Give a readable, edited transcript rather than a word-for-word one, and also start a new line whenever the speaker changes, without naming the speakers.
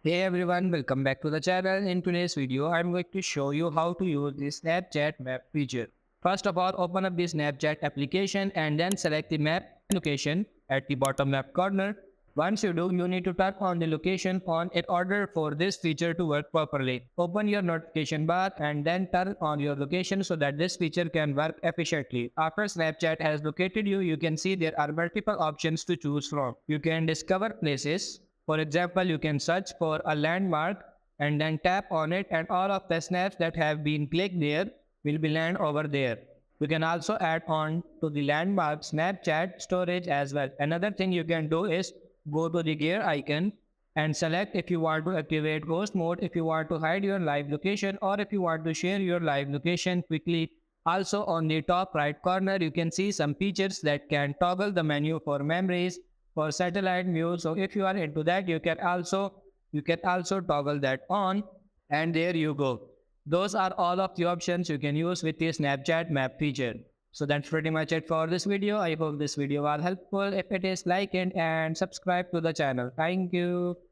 Hey everyone, welcome back to the channel. In today's video, I'm going to show you how to use the Snapchat map feature. First of all, open up the Snapchat application and then select the map location at the bottom left corner. Once you do, you need to turn on the location on in order for this feature to work properly. Open your notification bar and then turn on your location so that this feature can work efficiently. After Snapchat has located you, you can see there are multiple options to choose from. You can discover places. For example, you can search for a landmark and then tap on it, and all of the snaps that have been clicked there will be land over there. You can also add on to the landmark Snapchat storage as well. Another thing you can do is go to the gear icon and select if you want to activate ghost mode, if you want to hide your live location, or if you want to share your live location quickly. Also on the top right corner, you can see some features that can toggle the menu for memories, for satellite view. So if you are into that, you can also toggle that on, and there you go. Those are all of the options you can use with the Snapchat map feature. So that's pretty much it for this video. I hope this video was helpful. If it is, like it and subscribe to the channel. Thank you.